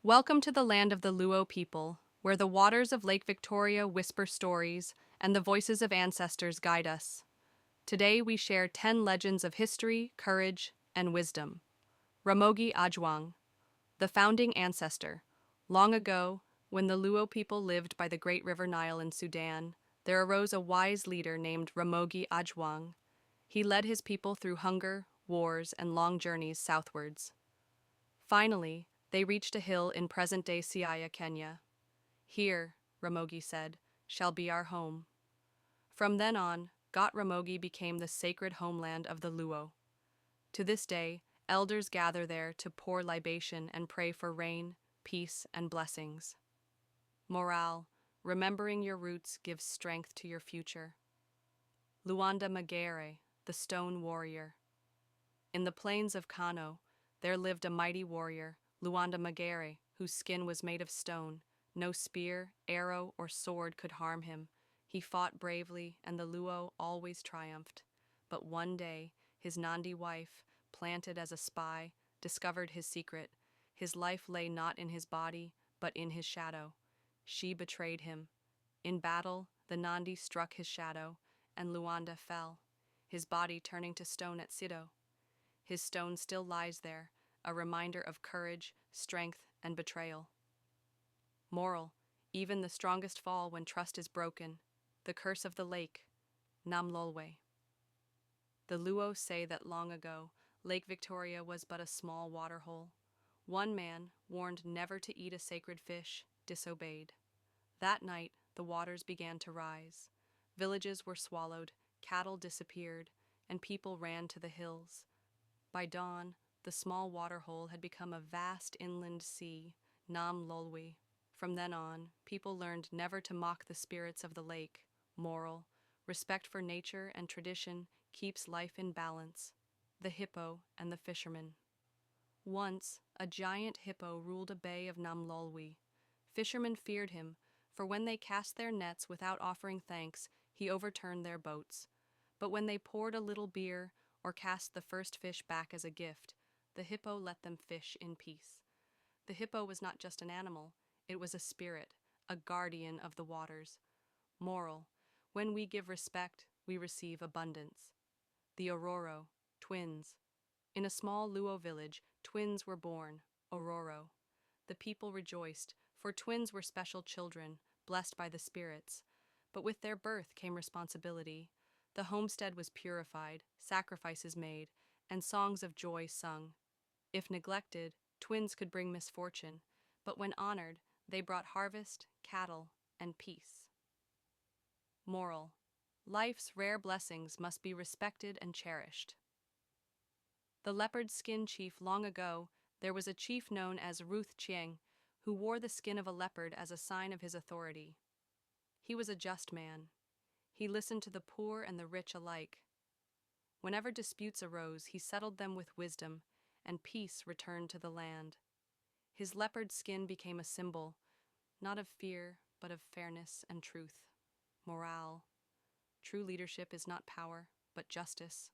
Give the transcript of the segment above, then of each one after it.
Welcome to the land of the Luo people, where the waters of Lake Victoria whisper stories and the voices of ancestors guide us. Today we share 10 legends of history, courage, and wisdom. Ramogi Ajwang, the founding ancestor. Long ago, when the Luo people lived by the great river Nile in Sudan, there arose a wise leader named Ramogi Ajwang. He led his people through hunger, wars, and long journeys southwards. Finally, they reached a hill in present-day Siaya, Kenya. Here, Ramogi said, shall be our home. From then on, Got Ramogi became the sacred homeland of the Luo. To this day, elders gather there to pour libation and pray for rain, peace, and blessings. Morale, remembering your roots gives strength to your future. Luanda Magere, the stone warrior. In the plains of Kano, there lived a mighty warrior, Luanda Magere, whose skin was made of stone. No spear, arrow, or sword could harm him. He fought bravely, and the Luo always triumphed. But one day, his Nandi wife, planted as a spy, discovered his secret. His life lay not in his body, but in his shadow. She betrayed him. In battle, the Nandi struck his shadow, and Luanda fell, his body turning to stone at Sido. His stone still lies there, a reminder of courage, strength, and betrayal. Moral: even the strongest fall when trust is broken. The curse of the lake, Namlolwe. The Luo say that long ago, Lake Victoria was but a small waterhole. One man, warned never to eat a sacred fish, disobeyed. That night, the waters began to rise. Villages were swallowed, cattle disappeared, and people ran to the hills. By dawn, the small waterhole had become a vast inland sea, Nam Lolwi. From then on, people learned never to mock the spirits of the lake. Moral: respect for nature and tradition keeps life in balance. The hippo and the fisherman. Once, a giant hippo ruled a bay of Namlolwi. Fishermen feared him, for when they cast their nets without offering thanks, he overturned their boats. But when they poured a little beer or cast the first fish back as a gift, the hippo let them fish in peace. The hippo was not just an animal, it was a spirit, a guardian of the waters. Moral: when we give respect, we receive abundance. The Ororo, twins. In a small Luo village, twins were born, Ororo. The people rejoiced, for twins were special children, blessed by the spirits. But with their birth came responsibility. The homestead was purified, sacrifices made, and songs of joy sung. If neglected, twins could bring misfortune, but when honored, they brought harvest, cattle, and peace. Moral: life's rare blessings must be respected and cherished. The leopard skin chief. Long ago, there was a chief known as Ruth Chieng, who wore the skin of a leopard as a sign of his authority. He was a just man. He listened to the poor and the rich alike. Whenever disputes arose, he settled them with wisdom, and peace returned to the land. His leopard skin became a symbol, not of fear, but of fairness and truth. Morale: true leadership is not power, but justice.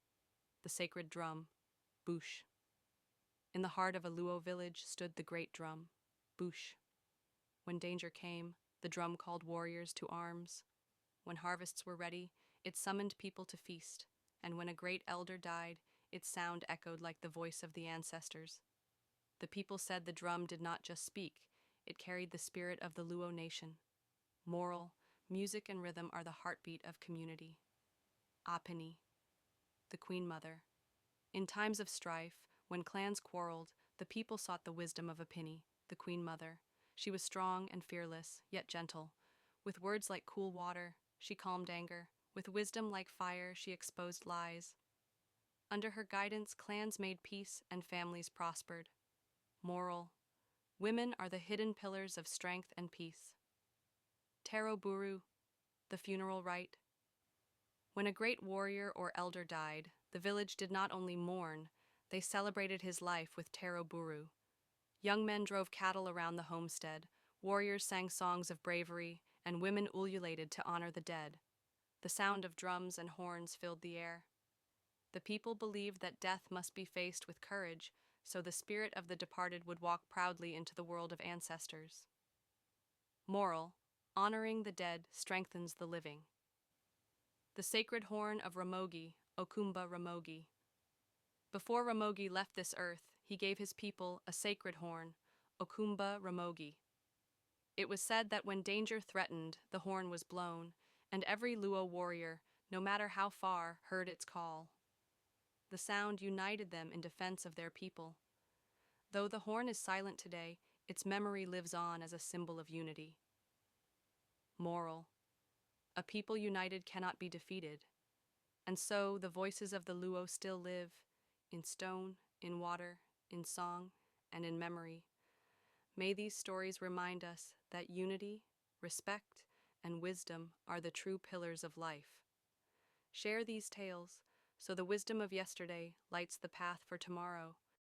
The sacred drum, Bush. In the heart of a Luo village stood the great drum, Bush. When danger came, the drum called warriors to arms. When harvests were ready, it summoned people to feast, and when a great elder died, its sound echoed like the voice of the ancestors. The people said the drum did not just speak, it carried the spirit of the Luo nation. Moral: music and rhythm are the heartbeat of community. Apini, the Queen Mother. In times of strife, when clans quarreled, the people sought the wisdom of Apini, the Queen Mother. She was strong and fearless, yet gentle. With words like cool water, she calmed anger. With wisdom like fire, she exposed lies. Under her guidance, clans made peace and families prospered. Moral: women are the hidden pillars of strength and peace. Tero Buru, the funeral rite. When a great warrior or elder died, the village did not only mourn, they celebrated his life with Tero Buru. Young men drove cattle around the homestead, warriors sang songs of bravery, and women ululated to honor the dead. The sound of drums and horns filled the air. The people believed that death must be faced with courage, so the spirit of the departed would walk proudly into the world of ancestors. Moral: honoring the dead strengthens the living. The sacred horn of Ramogi, Okumba Ramogi. Before Ramogi left this earth, he gave his people a sacred horn, Okumba Ramogi. It was said that when danger threatened, the horn was blown, and every Luo warrior, no matter how far, heard its call. The sound united them in defense of their people. Though the horn is silent today, its memory lives on as a symbol of unity. Moral: a people united cannot be defeated. And so the voices of the Luo still live, in stone, in water, in song, and in memory. May these stories remind us that unity, respect, and wisdom are the true pillars of life. Share these tales so the wisdom of yesterday lights the path for tomorrow,